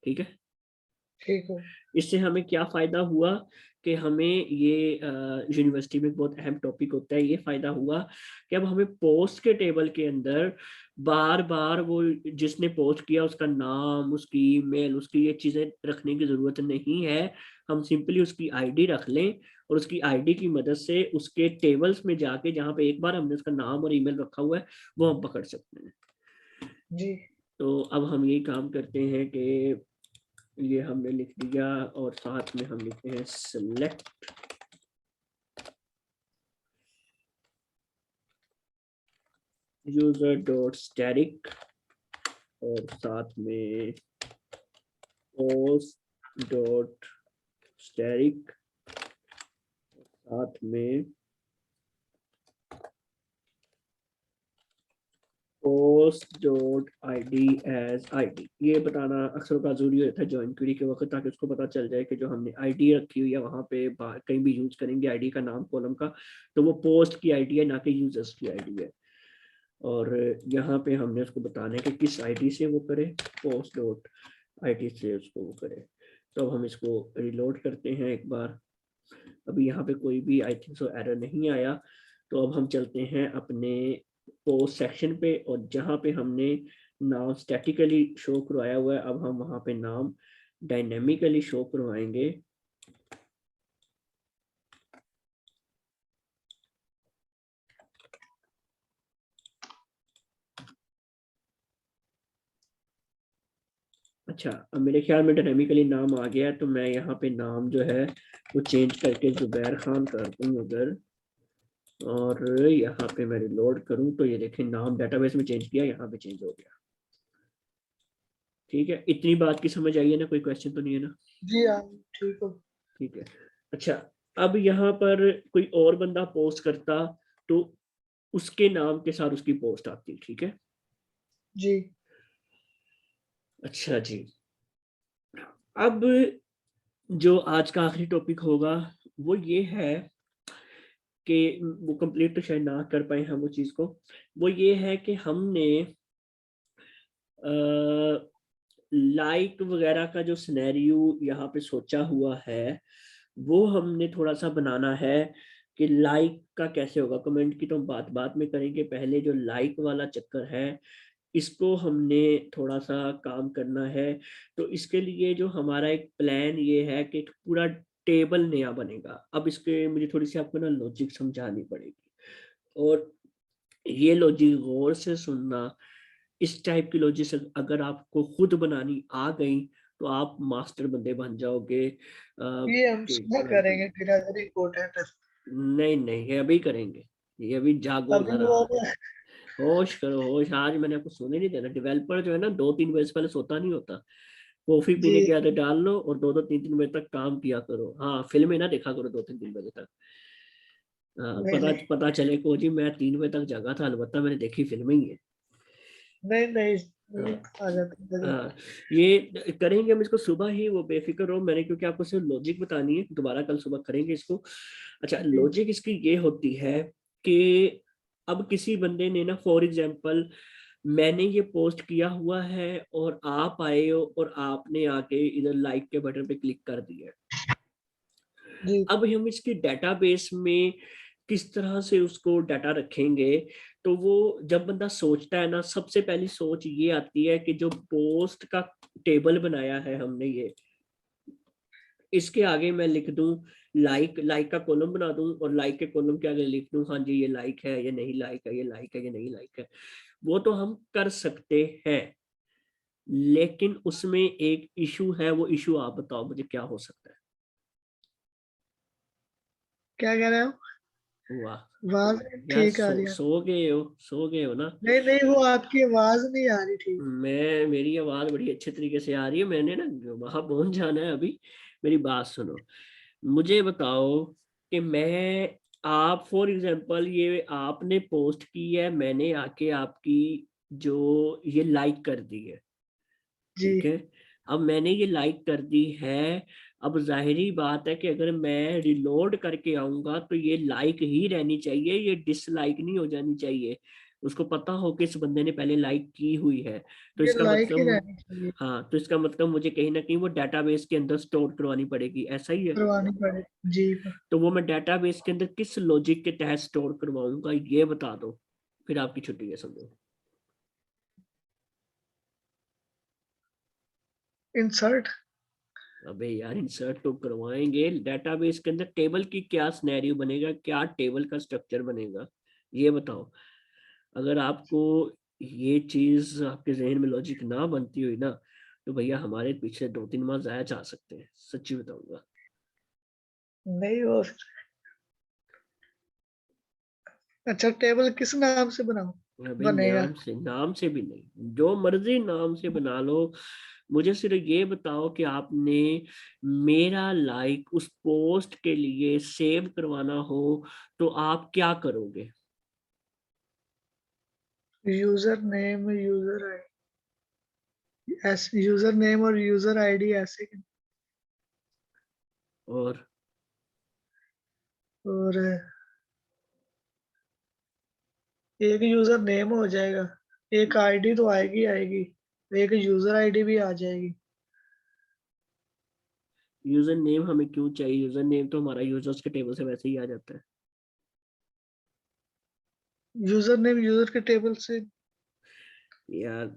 ठीक है, ठीक है। इससे हमें क्या फायदा हुआ कि हमें ये यूनिवर्सिटी में बहुत अहम टॉपिक होता है, ये फायदा हुआ कि अब हमें पोस्ट के टेबल के अंदर बार बार वो जिसने पोस्ट किया उसका नाम, उसकी ईमेल, उसकी ये चीजें रखने की जरूरत नहीं है। हम सिंपली उसकी आईडी रख लें और उसकी आईडी की मदद से उसके टेबल्स में जाके जहाँ पे एक बार हमने उसका नाम और ईमेल रखा हुआ है वो हम पकड़ सकते हैं। जी। तो अब हम यही काम करते हैं कि ये हमने लिख दिया और साथ में हम लिखते हैं select user dot static और साथ में post dot static साथ में post dot id as id। ये बताना अक्सर का जरूरी होता है ज्वाइन क्वेरी के वक्त ताकि उसको पता चल जाए कि जो हमने आईडी रखी हुई है वहां पे कहीं भी यूज करेंगे आईडी का नाम कॉलम का तो वो पोस्ट की आईडी है ना कि यूजर्स की आईडी है। और यहाँ पे हमने उसको बताना है कि किस आईडी से वो करे, पोस्ट डॉट आईडी से उसको वो करे। तो अब हम इसको रिलोड करते हैं एक बार। अभी यहाँ पे कोई भी आई थिंक सो एरर नहीं आया। तो अब हम चलते हैं अपने पोस्ट सेक्शन पे और जहाँ पे हमने नाम स्टैटिकली शो करवाया हुआ है अब हम वहाँ पे नाम डायनेमिकली शो करवाएंगे। अच्छा, अब मेरे ख्याल में डायनेमिकली नाम आ गया है तो मैं यहाँ पे नाम जो है वो चेंज करके जुबैर खान कर दूँ उधर और यहाँ पे मैं रिलोड करूँ तो ये देखें नाम डेटाबेस में चेंज किया, यहाँ पे चेंज हो गया। ठीक है, इतनी बात की समझ आई है ना, कोई क्वेश्चन तो नहीं है ना? जी हाँ, ठीक है। ठीक है। अच्छा, अब यहाँ पर कोई और बंदा पोस्ट करता तो उसके नाम के साथ उसकी पोस्ट आती। ठीक है, जी। अच्छा जी। अब जो आज का आखिरी टॉपिक होगा वो ये है कि वो कंप्लीट तो शायद ना कर पाए हम वो चीज को। वो ये है कि हमने लाइक वगैरह का जो सिनेरियो यहाँ पे सोचा हुआ है वो हमने थोड़ा सा बनाना है कि लाइक का कैसे होगा। कमेंट की तो हम बात में करेंगे, पहले जो लाइक वाला चक्कर है इसको हमने थोड़ा सा काम करना है। तो इसके लिए जो हमारा एक प्लान ये है कि एक पूरा टेबल नया बनेगा। अब इसके मुझे थोड़ी सी आपको ना लॉजिक समझानी पड़ेगी और ये लॉजिक गौर से सुनना। इस टाइप की लॉजिक अगर आपको खुद बनानी आ गई तो आप मास्टर बंदे बन जाओगे। ये हम सुबह करेंगे फिर अगर इम्पोर्टेंट है। नहीं नहीं, ये अभी करेंगे, ये अभी जागो अभी जरा, वो होश करो होश। आज मैंने आपको सोने नहीं देना। डेवलपर जो है ना 2-3 बजे से पहले सोता नहीं होता। कॉफी जी। पीने की आदत डाल लो और 2-2 3-3 बजे तक काम किया करो। हाँ, फिल्में ना देखा करो 2-3 बजे तक। नहीं पता नहीं पता चले को जी मैं 3 बजे तक जगा था, अलबत्ता मैंने देखी फिल्म ही है। नहीं नहीं, हाँ, आ जाती है जगह। हाँ, ये करेंगे हम इसको सुबह ही, वो बेफिक्र रहो, मैंने क्योंकि आपको सिर्फ लॉजिक बतानी है, दोबारा कल सुबह करेंगे इसको। अच्छा, जी लॉजिक इसकी ये होती है कि अब किसी बंदे ने ना, फॉर एग्जांपल मैंने ये पोस्ट किया हुआ है और आप आए हो और आपने आके इधर लाइक के बटन पे क्लिक कर दिया। जी। अब हम इसके डेटाबेस में किस तरह से उसको डाटा रखेंगे, तो वो जब बंदा सोचता है ना, सबसे पहली सोच ये आती है कि जो पोस्ट का टेबल बनाया है हमने, ये इसके आगे मैं लिख दूं लाइक, लाइक का कॉलम बना दूं और लाइक के कॉलम के आगे लिख दूं हाँ जी ये लाइक है, ये नहीं लाइक है, ये लाइक है, ये नहीं लाइक है। वो तो हम कर सकते हैं, लेकिन उसमें एक इशू है, वो इशू आप बताओ मुझे क्या हो सकता है। क्या कह रहे हो? वाह आवाज यार, ठीक आ रही है। सो गए हो ना। नहीं नहीं, वो आपकी आवाज नहीं आ रही ठीक। मेरी आवाज बड़ी अच्छे तरीके से आ रही है, मैंने ना वहां पहुंच जाना है अभी। मेरी बात सुनो, मुझे बताओ कि मैं, आप फॉर एग्जांपल ये आपने पोस्ट की है, मैंने आके आपकी जो ये लाइक कर दी है, जी। ठीक है। अब मैंने ये लाइक कर दी है, अब जाहिरी बात है कि अगर मैं रिलोड करके आऊंगा तो ये लाइक ही रहनी चाहिए, ये डिसलाइक नहीं हो जानी चाहिए। उसको पता हो कि इस बंदे ने पहले लाइक की हुई है, तो ये इसका लाइक ही मतलब, रहनी चाहिए। हाँ, तो इसका मतलब मुझे कहीं ना कहीं वो डेटाबेस के अंदर स्टोर करवानी पड़ेगी, ऐसा ही है। करवानी पड़े। जी। तो वो मैं डेटाबेस के अंदर किस लॉजिक के तहत स्टोर करवाऊंगा, ये बता दो, फिर आपकी छुट्टी है समझो। इंसर्ट। अबे यार, इंसर्ट तो करवाएंगे, डेटाबेस के अंदर टेबल की क्या सिनेरियो बनेगा, क्या टेबल का स्ट्रक्चर बनेगा, ये बताओ। अगर आपको ये चीज आपके जहन में लॉजिक ना बनती हुई ना, तो भैया हमारे पीछे 2-3 माह जाया जा सकते हैं, सच्ची बताऊंगा। नहीं वो, अच्छा टेबल किस नाम से बनाऊं? अबे बनेगा। नाम से भी नहीं, जो मर्जी नाम से बना लो, मुझे सिर्फ ये बताओ कि आपने मेरा लाइक उस पोस्ट के लिए सेव करवाना हो तो आप क्या करोगे। यूजर नेम, यूजर आई, ऐसे यूजर नेम और यूजर आईडी ऐसे। और और एक यूजर नेम हो जाएगा, एक आईडी तो आएगी आएगी, एक यूजर आईडी भी आ जाएगी। यूजर नेम हमें क्यों चाहिए, यूजर नेम तो हमारा यूजर्स के टेबल से वैसे ही आ जाता है। यूजर नेम यूजर के टेबल से। यार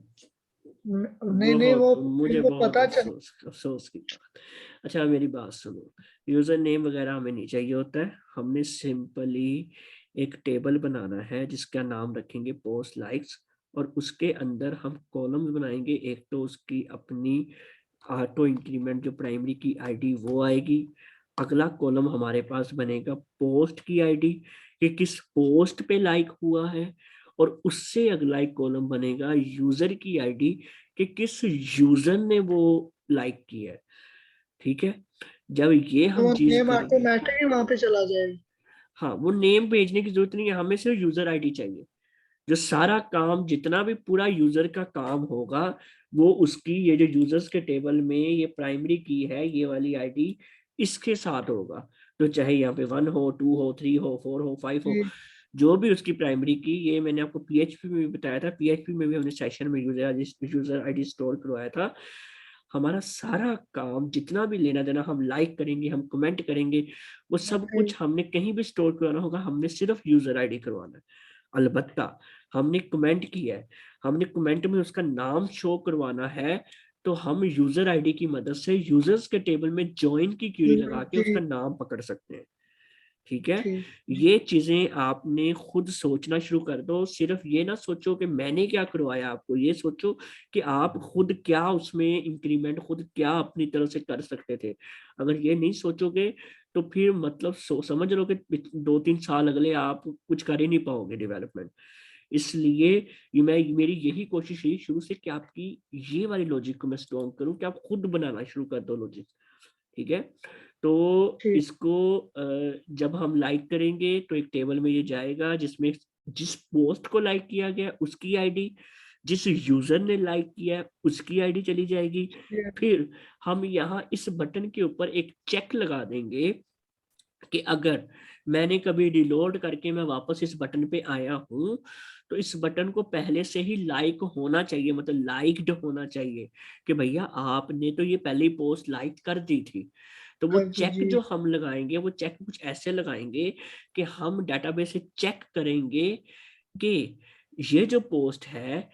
नहीं नहीं, वो फिर मुझे वो बहुत पता चल। अफसोस अफसोस की बात। अच्छा मेरी बात सुनो, यूजर नेम वगैरह हमें नहीं चाहिए होता है, हमने सिंपली एक टेबल बनाना है जिसका नाम रखेंगे पोस्ट लाइक्स, और उसके अंदर हम कॉलम्स बनाएंगे, एक तो उसकी अपनी ऑटो इंक्रीमेंट जो प्राइमरी की आईडी वो आएगी, अगला कॉलम हमारे पास बनेगा पोस्ट की आईडी, कि किस पोस्ट पे लाइक हुआ है, और उससे अगला एक कॉलम बनेगा यूजर की आईडी, कि किस यूजर ने वो लाइक किया है, ठीक है। जब ये तो हम वो चीज नेम करेंगे, ऑटोमेटिक ही वहां पे चला जाएगा। हाँ, वो नेम भेजने की जरूरत नहीं है, हमें सिर्फ यूजर आईडी चाहिए। जो सारा काम, जितना भी पूरा यूजर का काम होगा, वो उसकी ये जो यूजर्स के टेबल में ये प्राइमरी की है, ये वाली आईडी इसके साथ होगा। तो चाहे यहाँ पे 1 हो 2 हो 3 हो 4 हो 5 हो, जी जो भी उसकी प्राइमरी की, ये मैंने आपको पीएचपी में भी बताया था, पीएचपी में भी हमने सेशन में यूजर आईडी स्टोर करवाया था। हमारा सारा काम जितना भी लेना देना, हम लाइक करेंगे, हम कमेंट करेंगे, वो सब जी कुछ हमने कहीं भी स्टोर करवाना होगा, हमने सिर्फ यूजर आईडी करवाना है। अलबत्ता हमने कमेंट किया है, हमने कमेंट में उसका नाम शो करवाना है, तो हम यूजर आईडी की मदद से यूजर्स के टेबल में ज्वाइन की क्यूरी लगा के जी। उसका नाम पकड़ सकते हैं, ठीक है। ठीक। ये चीजें आपने खुद सोचना शुरू कर दो, सिर्फ ये ना सोचो कि मैंने क्या करवाया, आपको ये सोचो कि आप खुद क्या उसमें इंक्रीमेंट, खुद क्या अपनी तरफ से कर सकते थे। अगर ये नहीं सोचोगे तो फिर मतलब समझ लो कि 2-3 साल अगले आप कुछ कर ही नहीं पाओगे डेवलपमेंट। इसलिए ये मैं, मेरी यही कोशिश रही शुरू से कि आपकी ये वाली लॉजिक को मैं स्ट्रॉन्ग करूं कि आप खुद बनाना शुरू कर दो लॉजिक, ठीक है। तो ठीक। इसको जब हम लाइक करेंगे तो एक टेबल में ये जाएगा जिसमें जिस पोस्ट को लाइक किया गया उसकी आईडी, जिस यूजर ने लाइक किया है उसकी आईडी चली जाएगी। ये फिर हम यहाँ इस बटन के ऊपर एक चेक लगा देंगे कि अगर मैंने कभी रिलोड करके मैं वापस इस बटन पे आया हूं तो इस बटन को पहले से ही लाइक होना चाहिए, मतलब लाइक्ड होना चाहिए कि भैया आपने तो ये पहली पोस्ट लाइक कर दी थी। तो वो कर चेक दीजिए। जो हम लगाएंगे वो चेक कुछ ऐसे लगाएंगे कि हम डेटाबेस से चेक करेंगे कि ये जो पोस्ट है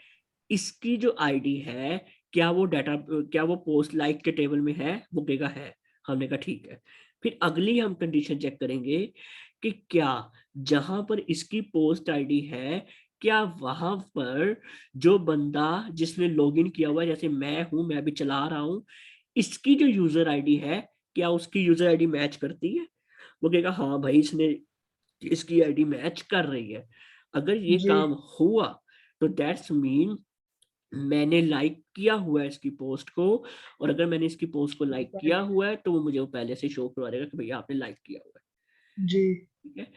इसकी जो आईडी है, क्या वो पोस्ट लाइक के टेबल में है? वो कहेगा है। हमने कहा ठीक है। फिर अगली हम कंडीशन चेक करेंगे कि क्या जहां पर इसकी पोस्ट आईडी है, क्या वहां पर जो बंदा जिसने लॉगिन किया हुआ है, जैसे मैं हूं, मैं भी चला रहा हूं, इसकी जो यूजर आईडी है क्या उसकी यूजर आईडी मैच करती है? वो कहेगा हाँ भाई इसने इसकी आईडी मैच कर रही है। अगर ये जी। काम हुआ तो दैट्स मीन मैंने लाइक किया हुआ है इसकी पोस्ट को, और अगर मैंने इसकी पोस्ट को लाइक किया हुआ है तो वो मुझे वो पहले से शो करवा देगा कि भैया आपने लाइक किया हुआ है। जी। ठीक है।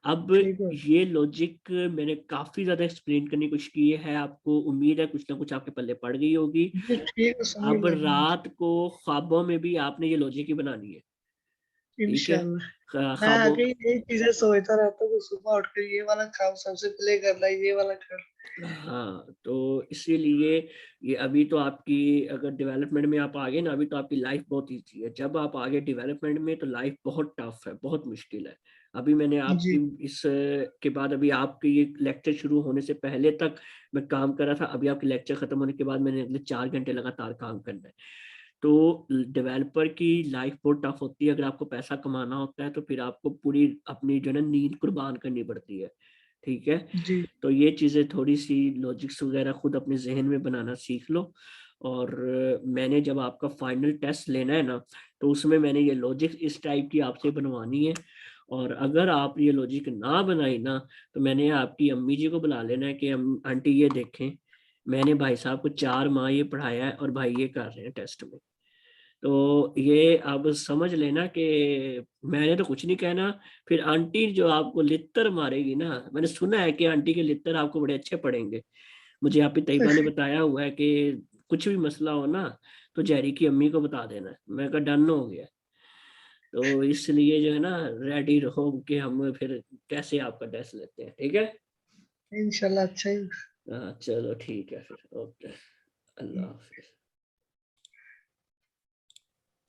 अब ठीक है। ये लॉजिक मैंने काफी ज्यादा एक्सप्लेन करने की कोशिश की है, आपको उम्मीद है कुछ ना कुछ आपके पल्ले पड़ गई होगी। जी ठीक है, समझ अब लेंगे रात को ख्वाबों में भी आपने ये लॉजिक ही बनानी है। ठीक है। इंशाल्लाह। मैं ख्वाबों, आगे यही चीजें सोचता रहता हूँ कि सुबह उठ कर ये वाला काम सबसे पहले करना है, ये वाला कर। हाँ तो इसीलिए ये अभी तो आपकी, अगर डेवलपमेंट में आप आगे ना, अभी तो आपकी लाइफ बहुत इजी है। जब आप आगे डेवलपमेंट में तो लाइफ बहुत टफ है, बहुत मुश्किल है। अभी मैंने आपकी जी। इस के बाद, अभी आपके ये लेक्चर शुरू होने से पहले तक मैं काम कर रहा था, अभी आपके लेक्चर खत्म होने के बाद मैंने अगले 4 घंटे लगातार काम करना है। तो डेवलपर की लाइफ बहुत टफ होती है। अगर आपको पैसा कमाना होता है तो फिर आपको पूरी अपनी जो है ना नींद कुर्बान करनी पड़ती है। ठीक है। जी। तो ये चीज़ें थोड़ी सी लॉजिक्स वगैरह खुद अपने जहन में बनाना सीख लो। और मैंने जब आपका फाइनल टेस्ट लेना है ना तो उसमें मैंने ये लॉजिक्स इस टाइप की आपसे बनवानी है। और अगर आप ये लॉजिक ना बनाई ना तो मैंने आपकी अम्मी जी को बुला लेना है कि आंटी ये देखें, मैंने भाई साहब को 4 माह ये पढ़ाया है और भाई ये कर रहे हैं टेस्ट में। तो ये अब समझ लेना कि मैंने तो कुछ नहीं कहना। फिर आंटी जो आपको लित्तर मारेगी ना, मैंने सुना है कि आंटी के लित्तर आपको बड़े अच्छे पड़ेंगे। मुझे आप ही तैयबा ने बताया हुआ है कि कुछ भी मसला हो ना तो जहरी की अम्मी को बता देना। मैं कहा डन हो गया। तो इसलिए जो है ना रेडी रहो कि हम फिर कैसे आपका टेस्ट लेते हैं। ठीक है। इंशाल्लाह अच्छा ही। हाँ चलो ठीक है फिर, ओके। अल्लाह हाफिज।